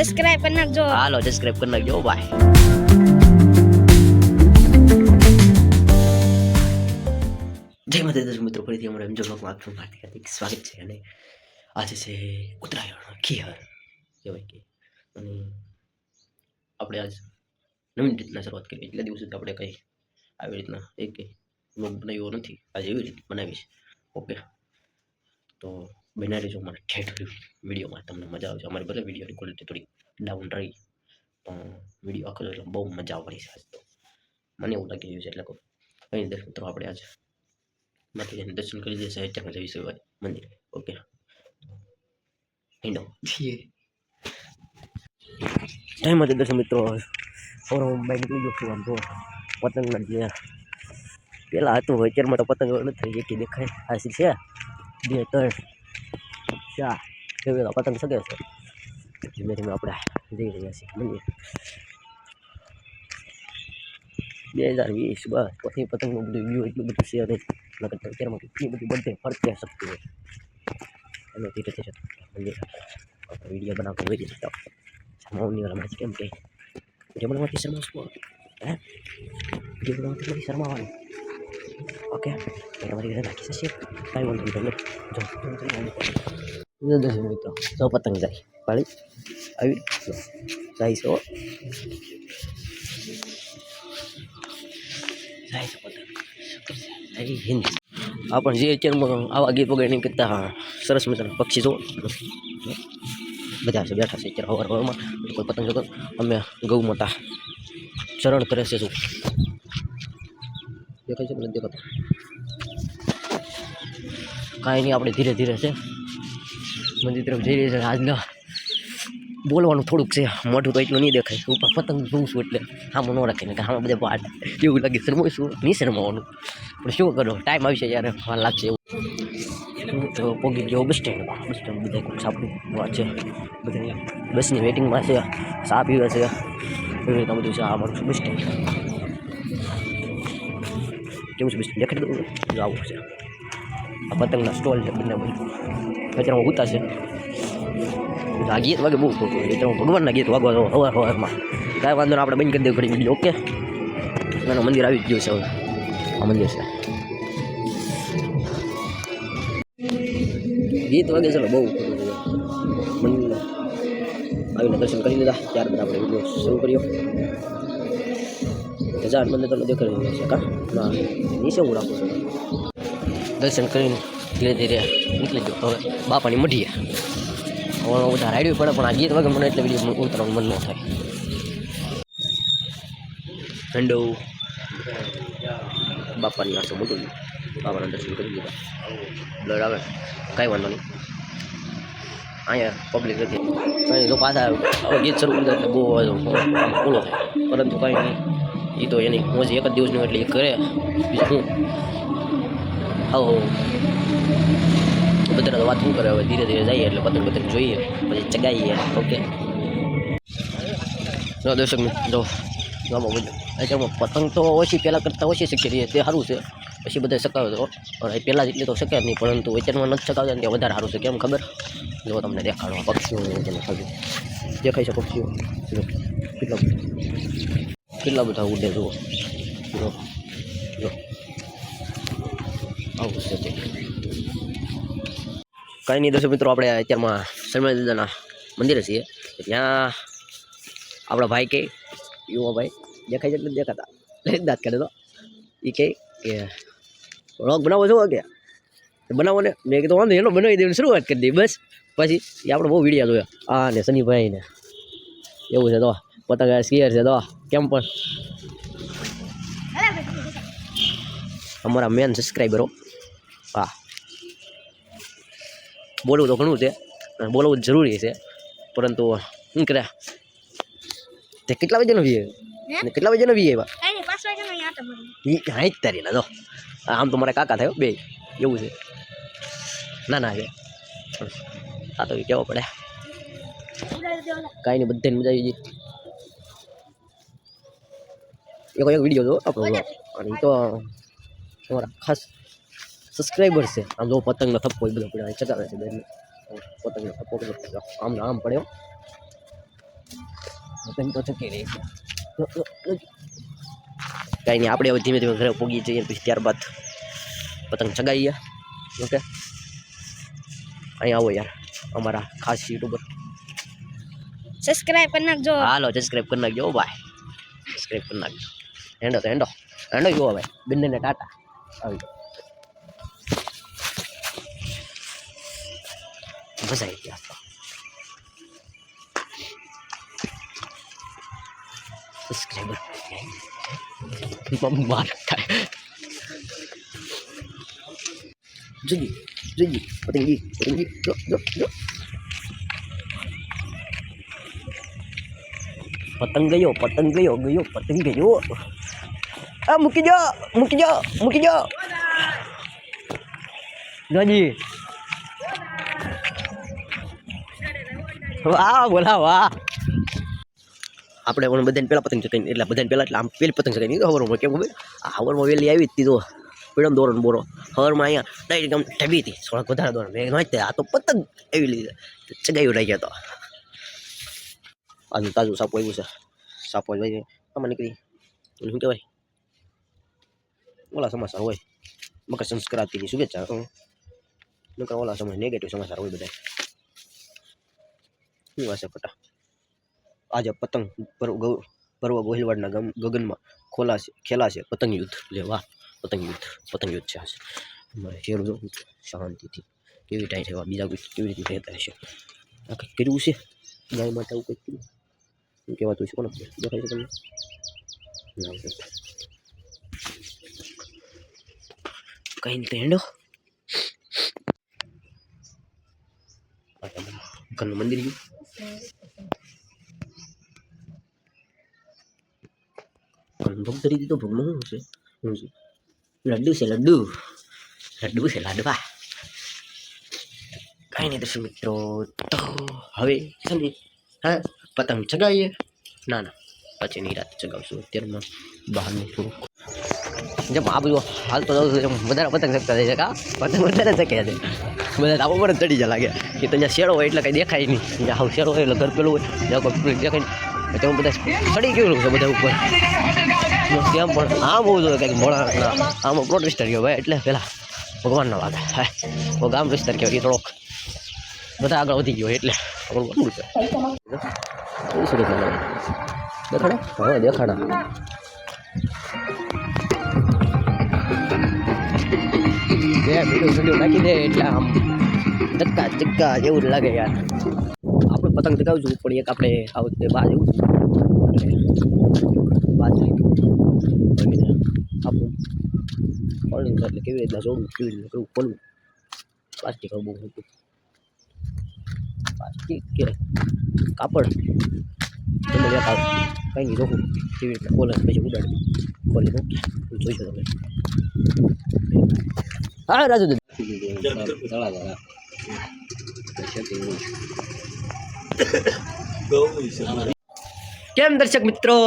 Subscribe કરી નાખજો. હાલો subscribe કરી નાખજો ભાઈ. જય માતા દર્શક મિત્રો, ફરીથી અમારા એમજો બ્લોગમાં આપનું હાર્દિક સ્વાગત છે. અને આજે છે ઉત્તરાયણ ખીહર કહેવાય કે, અને આપણે આજ નવીન રીતના શરૂઆત કરી. એટલા દિવસ સુધી આપણે કંઈ આવી રીતના એક બ્લોગ બનાવ્યો નથી. આજે એવી રીતે બનાવીશ. ઓકે, તો બનાવી લેજો અમારા ઠેઠ વિડીયોમાં, તમને મજા આવશે. અમારી બધા વિડીયોની ક્વોલિટી થોડી ડાઉન રહી, પણ વિડીયો આખો એટલે બહુ મજા આવવાની છે આજ તો. મને એવું લાગી રહ્યું છે. એટલે કંઈ દર્શક મિત્રો, આપણે આજે માંથી જઈને દર્શન કરી દઈએ સાહિત્યમાં જઈશું મંદિર. ઓકે, હિંડો ટાઈમ હતી દર્શક મિત્રો. સૌરવ બાઈક નીકળી ગયો છું. આમ તો પતંગના જે પેલા હતું અત્યારમાં તો પતંગ નથી એકી દેખાય. આ છે 2 3 4 એવી પતંગ શકે છે. ધીમે ધીમે આપણે જઈ રહ્યા છીએ મંદિર. 2020 બસ પછી પતંગનું બધું વ્યૂ એટલું બધું છે નહીં. અત્યારમાં એટલી બધી બધે ફરતે શકતી હોય. એનો ધીરે ધીરે મંદિર વિડીયો બનાવતો હોય છે. મૌની વાળા કેમ કે વિડીયો બનાવવાથી શરમાવશું? હે, વિડીયો બનાવવાથી નથી શરમાવાનું. ઓકે, તમારી ઘરે રાખી શકશે કાંઈ વાંધો નહીં. તમને દર્શક મિત્રો, જો પતંગ જાય પાડી આવી જાય છો, જાય છે પતંગ હિન્દી. આ પણ જે અત્યારમાં આવા ગીત વગેરે નહીં કરતા સરસ મજાના પક્ષી જો બધા છે બેઠા છે અત્યારે હવારમાં. કોઈ પતંગ જોતો અમે ગૌ માતા ચરણ કરે છે. શું દેખાય છે? નથી દેખાતું. કાંઈ નહીં, આપણે ધીરે ધીરે છે મંદિર તરફ જઈ રહ્યા છે. આજના બોલવાનું થોડુંક છે, મોઢું તો એટલું નહીં દેખાય. ઉપર પતંગ જોઉં છું એટલે આમાં ન રાખીને કે આમાં બધા પાટ એવું લાગે શરમાઈશું નહીં શરમાવાનું. પણ શું કરો, ટાઈમ આવશે જ્યારે લાગશે એવું. તો પોગી ગયો બસ સ્ટેન્ડમાં. બસ સ્ટેન્ડ બધા કોઈ સાપડું વાત છે, બધા બસની વેટિંગમાં છે, ચા પીવે છે, એવી રીતના બધું છે. આ મારું બસ સ્ટેન્ડ કેવું છે? બસ સ્ટેન્ડ દેખાડી દઉં જો આવું છે. આ પતંગના સ્ટોલ છે બંને બધું અત્યારે ઉતા છે. આ ગીત વાગે બહુ ખોટું. ભગવાનના ગીત વાગવા હવારમાં કાંઈ વાંધો ને, આપણે બંધ કરી દેવું ઘડી વિડીયો. ઓકે, એનું મંદિર આવી જ ગયું છે. હવે આ મંદિર છે. ગીત વાગે છે બહુ મંદિર આવીને દર્શન કરી લીધા. ત્યારબાદ આપણે વિડીયો શરૂ કર્યો. હજાર મંદિર તમને દેખાડી રહ્યા છે. કા ના નીચે હું રાખું છું. દર્શન કરીને ધીરે ધીરે નીકળી ગયો. હવે બાપાની મઢીએ બધા રાડ્યું પડે, પણ આ ગીત વગર મને એટલે વિડીયો ઉતરવાનું મન ન થાય. ઠંડો બાપાની આસો મોટું બાપાના દર્શન કરી દીધા. બ્લડ આવે કાંઈ વાંધો નહીં. અહીંયા પબ્લિક નથી. કાંઈ તો પાછા હવે ગીત શરૂ કરી દે એટલે બહુ પૂરો થાય. પરંતુ કાંઈ નહીં, એ તો એની મોજ એક જ દિવસનું એટલે એ કરે. બીજું શું આવો બધા તો વાત શું કરે. હવે ધીરે ધીરે જઈએ એટલે પતંગ પતંગ જોઈએ, પછી ચગાવીએ. ઓકે, જો દર્શક જો ગામમાં બધું અત્યારમાં પતંગ તો ઓછી પહેલાં કરતાં ઓછી શીખી રહીએ, તે સારું છે. પછી બધા શકાવે તો પહેલાં જેટલી તો શકે જ નહીં, પરંતુ અત્યારમાં નથી શકાવતા ને તે વધારે સારું છે. કેમ ખબર? જો તમને દેખાડો પક્ષીઓ તેને ખાલી દેખાય છે. પક્ષીઓ કેટલા બધા ઉડે જુઓ. જો જો આવું છે તે. કાંઈ નહીં દર્શક મિત્રો, આપણે અત્યારમાં શર્મા દાદાના મંદિરે છીએ. ત્યાં આપણા ભાઈ કે યુવા ભાઈ દેખાય છે એટલે દેખાતા દાંત કાઢે તો એ કહે કે વ્લોગ બનાવો છો કે બનાવો ને. મેં કીધું વાંધો એનો બનાવી દેવાની શરૂઆત કરી દઈ બસ. પછી એ આપણે બહુ વિડીયો જોયા. હા ને શનિભાઈને એવું છે. તો પતંગ સ્કીયર છે તો કેમ પણ અમારા મેન સબસ્ક્રાઈબરો. હા, બોલવું તો ઘણું છે, બોલવું જરૂરી છે, પરંતુ શું કરે. તે કેટલા વાગ્યાનો વી આવ્યો? કેટલા વાગ્યાનો વી આવ્યા? હા જ તારી ના. જો આમ તો મારા કાકા થયો બે એવું છે. ના ના છે આ તો કેવો પડે. કાંઈ નહીં, બધાને મજા આવી ગઈ. એક વિડીયો જો આપણો, અને એ તો તમારા ખાસ સબસ્ક્રાઈબર છે. આમ જો પતંગનો થપ્પો એ બધો પડ્યો ચગાવે છે. પતંગનો થપ્પો આમ આમ પડ્યો. પતંગ તો ચકી રહી છે. કાંઈ નહીં, આપણે હવે ધીમે ધીમે ઘરે પહોંચી જઈએ, પછી ત્યારબાદ પતંગ ચગાવીએ. ઓકે, અહીં આવો યાર, અમારા ખાસ યુટ્યુબર. સબસ્ક્રાઇબ કરી નાખજો. હાલો સબસ્ક્રાઇબ કરી નાખજો ભાઈ, સબસ્ક્રાઇબ કરી નાખજો. હેન્ડો તો હેન્ડો હેન્ડો જુઓ ભાઈ, બંનેને ટાટા. આવી જાઓ, મજા આવી ગયા. સબસ્ક્રાઈબર માર થાય. જોઈએ જોઈએ પતંગી પતંગી જો જો જો પતંગ ગયો પતંગ ગયો ગયો પતંગ ગયો. આ મૂકી જો મૂકી જો મૂકી જો જોજી. વાહ બોલા વાહ. આપણે પણ બધાને પહેલાં પતંગ ચગાવી, એટલે બધાને પહેલાં એટલે આમ પેલી પતંગ ચગાવી નહીં તો હવારમાં. કેમ ખબર, આ હવારમાં વહેલી આવી જ હતી તો પીડમ દોરો ને બોરો. હવારમાં અહીંયા ડાયરેક્ટ આમ ઢબી હતી, થોડાક વધારે દોરો મેં નહોતી. આ તો પતંગ એવી લીધી ચગાવી રહી ગયા. તો આજુ તાજું સાપો આવ્યું છે. સાપો ભાઈ આમાં નીકળી શું કહેવાય, ઓલા સમાચાર હોય મકર સંક્રાંતિની શુભેચ્છા. નકર ઓલા સમય નેગેટિવ સમાચાર હોય બધા. શું હશે ફટા. આજે પતંગ પર્વ ગોહિલવાડના ગગનમાં ખેલાશે પતંગ યુદ્ધ. લે વાહ, પતંગ યુદ્ધ છે આજે. અમારે શેરું જો શાંતિથી કેવી ટાઈમ છે, બીજા કોઈ કેવી રીતે રહેતા હશે. આ કંઈક કર્યું છે ગાય માટે, આવું કંઈક કર્યું શું કહેવાતું છે, કોને દેખાય છે તમને? કઈ નહીં હેન્ડો. ઘરનું મંદિર ગયું. ભોગ ધરી દીધો. ભોગમાં શું છે? લડ્ડુ છે, લડ્ડુ છે, લાડવા. કાંઈ નહીં દર્શક મિત્રો, તો હવે છે ને હા પતંગ ચગાવીએ. ના પછી ની રાત ચગાવશું. અત્યારમાં બહારનું થોડુંક જેમ આ બધું હાલ તો વધારે પતંગ ચગતા જાય છે. કા પતંગ વધારે ચકે છે બધા, ધાબા પર જ ચડી જાય લાગે. એ તો જ્યાં શેડો હોય એટલે કંઈ દેખાય નહીં. જ્યાં હાવ શેડો હોય એટલે ઘર પેલું હોય, જ્યાં કોઈ દેખાય નહીં. તેમાં બધા ચડી ગયું છે બધા ઉપર. કેમ પણ આમ હોવું જોઈએ કંઈક મોડા આમાં પ્રોટેસ્ટર ગયો ભાઈ, એટલે પેલા ભગવાનના વાગે હા ગામ વિસ્તાર કહેવાય. એ થોડોક બધા આગળ વધી ગયો એટલે આપણું છે. દેખાડા હા દેખાડા. વિડીયો નાખી દે એટલે આમ ચક્કા ચક્કા જેવું લાગે યાર. આપણે પતંગ ચગાવશું પણ એક આપણે આ વખતે બાજ એવું બાજ આપણું ખોલવું એટલે કેવી રીતના જોડવું, કેવી રીતના કરવું, ખોલવું. પ્લાસ્ટિક બહુ મોટું પ્લાસ્ટિક કે કાપડ એમાં એક કંઈ નહીં જોવું કેવી રીતના ખોલે પછી ઉડાડવી. ખોલી જોઈશું તમે. હા રાજુ કેમ દર્શક મિત્રો,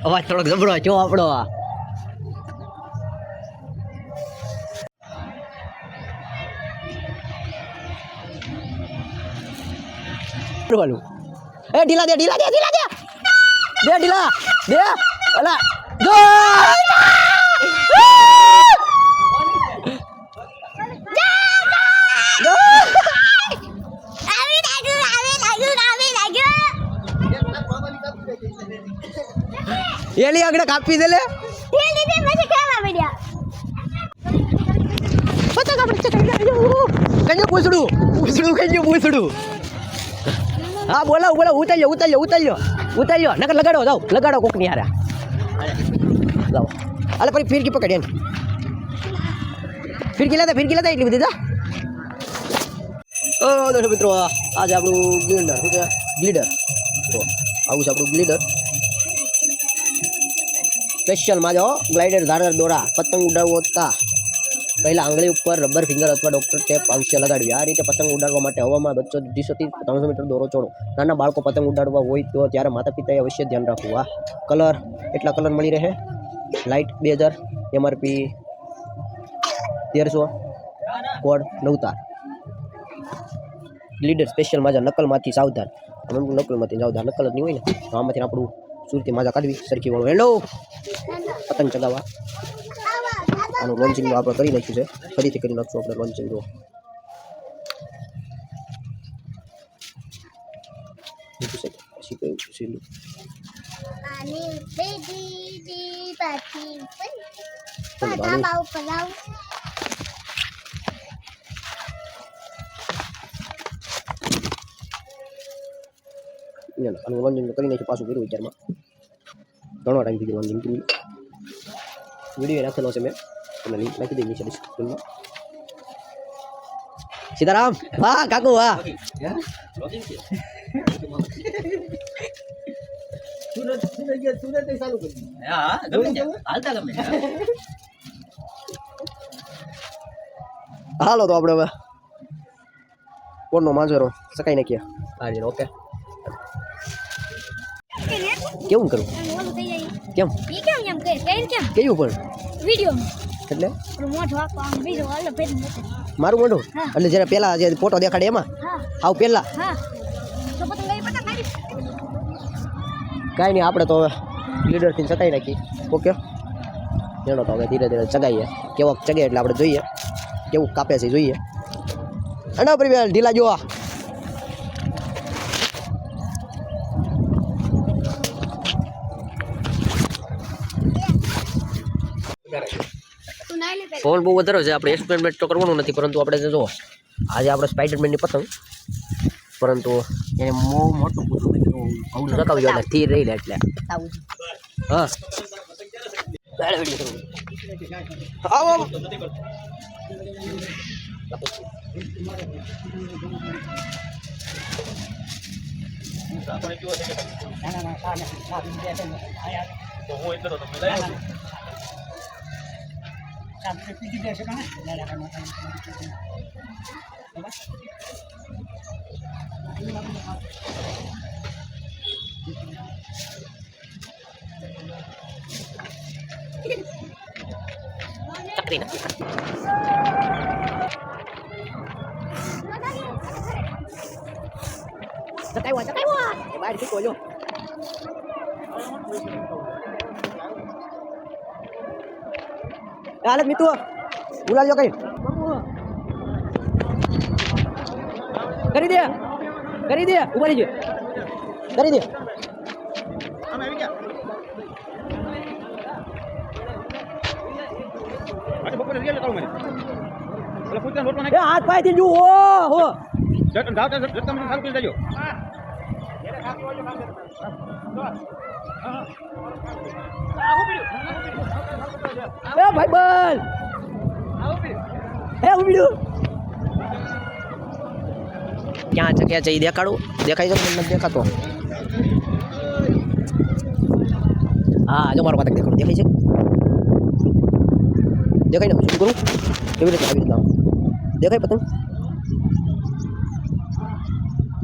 અવાજ થોડોક જબરો જો આપણો. એ ઢીલા દે ઢીલા દે ઢીલા દે દે ઢીલા દે ઓલા જો એલી આગળ કાપી દે લે. કઈ પૂછડું પૂછડું કઈ પૂછડું. હા બોલાવ બોલાવ ઉતાર્યો નકર લગાડો કોકની હારે. લાવો અલે પછી ફિરકી પકડી એમ ફિરકી લેતા એટલી બધી જા. દર્શક મિત્રો આજે આપણું ગ્લીડર તો આવું છે આપણું ગ્લીડર સ્પેશિયલ માં જો ગ્લાઇડર ધારદાર દોરા. પતંગ ઉડાડવો હતા પહેલાં આંગળી ઉપર રબર ફિંગર અથવા ડૉક્ટર ટેપ અવશ્ય લગાડવી. આ રીતે પતંગ ઉડાડવા માટે હવામાં 250 થી 300 મીટર દોરો ચોડો. નાના બાળકો પતંગ ઉડાડવા હોય તો ત્યારે માતા પિતાએ અવશ્ય ધ્યાન રાખવું. આ કલર એટલા કલર મળી રહે. લાઇટ 2000, MRP 1300, કોડ 9 તાર. ગ્લીડર સ્પેશિયલ માજા નકલમાંથી સાવધાન. નકલમાંથી જાવ નકલ જ નહીં હોય ને તો આમાંથી આપણું સુરતી માજા કાઢવી સરખી વાળું હેલો પતંગ ચગાવવા આનું લોન્ચિંગ આપણે કરી નાખ્યું છે ફરીથી કરી નાખશું આપણે લોન્ચિંગ જો પછી કયું સીલું આનું લોન્ચિંગ કરી નાખ્યું પાછું કર્યું વિચારમાં ઘણો ટાઈમ થઈ ગયો લોન્ચિંગ કર્યું વિડીયો રાખેલો છે મેં તમને લિંક નાખી દઈ નીચે ડિસ્ક્રિપ્શનમાં સીતારામ વાહ કાકુ વાહ હાલો તો આપણે હવે કોણનો માંજરો સકાઈ નાખીએ હા ઓકે કેવું કરું કેમ કેવું પણ વિડિયો એટલે મોઢું આખો આમ બીજો અલગ ભેદ મારું મોઢું એટલે જરા પેલા જે ફોટો દેખાડે એમાં આવ પેલા તો પતંગ લઈ પતંગ મારી કાંઈ નહીં આપણે તો હવે લીડરથી ચગાઈ નાખી ઓકે એનો તો હવે ધીરે ધીરે ચગાવીએ કેવો ચગે એટલે આપણે જોઈએ કેવું કાપે છે જોઈએ અને પ્રિવેલ ઢીલા જોવા ફોન બહુ વધારે છે આપણે એક્સપેરિમેન્ટ તો કરવાનું નથી પરંતુ આપણે જો આજે આપણે સ્પાઈડરમેનની પતંગ પરંતુ એને બહુ મોટું પૂછવું અવડું ચકાવી એટલે સ્થિર રહી લે એટલે હા આવો બહાર શીખો જો હાલત મિત્રો બોલાવજો કઈ કરી દે ઉભા રહીજો કરી દે હાથ પાય થી જુઓ હો ભાઈ બોલ ક્યાં છે એ દેખાડું દેખાય છે નથી દેખાતો હા જો મારો પતંગ દેખાડું દેખાય છે દેખાય ને શું કરું કેવી રીતે આવી રીતના દેખાય પતંગ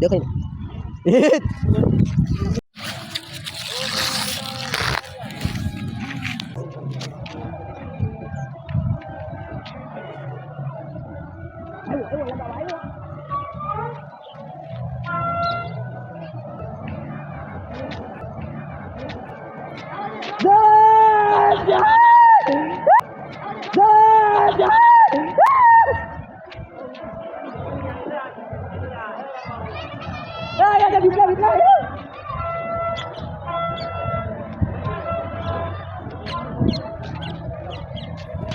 દેખાય ને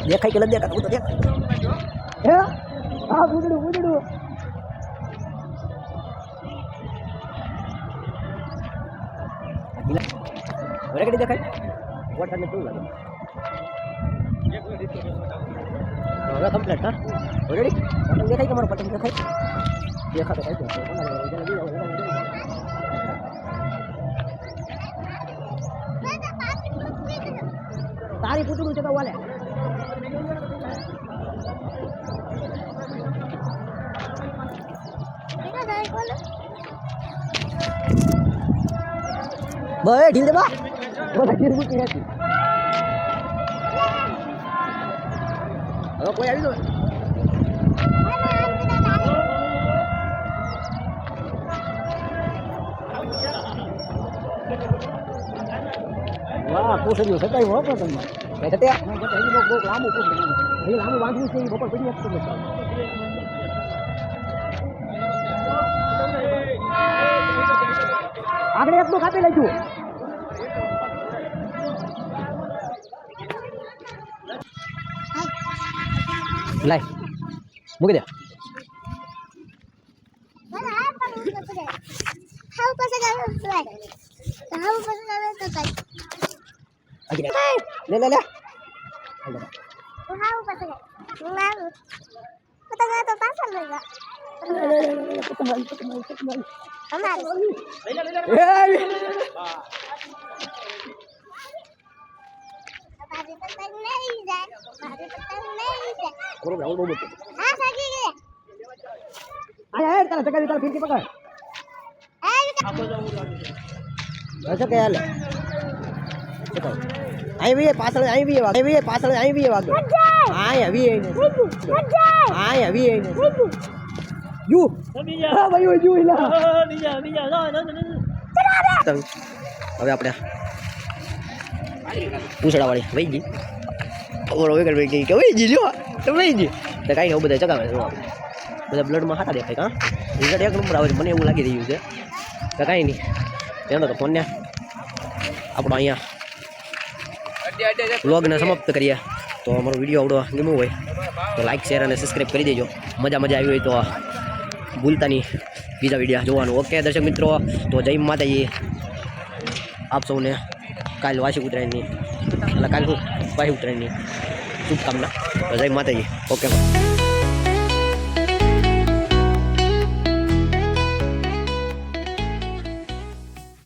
દેખાય કે નથી દેખાતું તો દેખાય હે હા બુડડું હવે કેટલી દેખાય વોટર ને કેવું લાગે હવે કમ્પ્લીટ હા ઓલરેડી પતંગ દેખાય કે મારો પતંગ દેખાય દેખાતો કઈ તારી પૂતળું છે તો વાલે બહે ઢીલ દે બા બોલા ઢીલ મૂકી હતી હવે કોઈ આવી ગયો વાહ પૂછડ્યું સટાયું હો પણ તમે કઈ સટ્યા બહુ લાંબુ પૂછડ્યું એ લાંબુ બાંધવું છે એ બપોર પડી શકતો આગળ એક તો કાપી લેજો લાય મૂકી દે લે લે લે તારા ફીરકી પકડ કે હાલ અહીં પાછળ અહીં પાછળ અહીં વાગે આવી યુ ભાઈ યુ હવે આપણે પૂછડા વાળી વહી ગઈ ઓરો વેગર વહી કે વહી ગઈ લ્યો તો વહી ગઈ તો કાંઈ નહીં બધા ચગાવે છે બધા બ્લડમાં હાટા દેખાય કાં રિઝલ્ટ એક નંબર આવે છે મને એવું લાગી રહ્યું છે તો કાંઈ નહીં એનો તો ફોનને આપણો અહીંયા વ્લોગને સમાપ્ત કરીએ તો અમારો વિડીયો આવડો ગમ્યો હોય તો લાઈક શેર અને સબસ્ક્રાઈબ કરી દેજો મજા આવી હોય તો ભૂલતા નહીં બીજા વિડીયો જોવાનું ઓકે દર્શક મિત્રો તો જય માતાજી આપ સૌને કાલ વાર્ષિક ઉત્તરાયણની એટલે કાલ વાર્ષિક ઉત્તરાયણની શુભકામના તો જય માતાજી ઓકે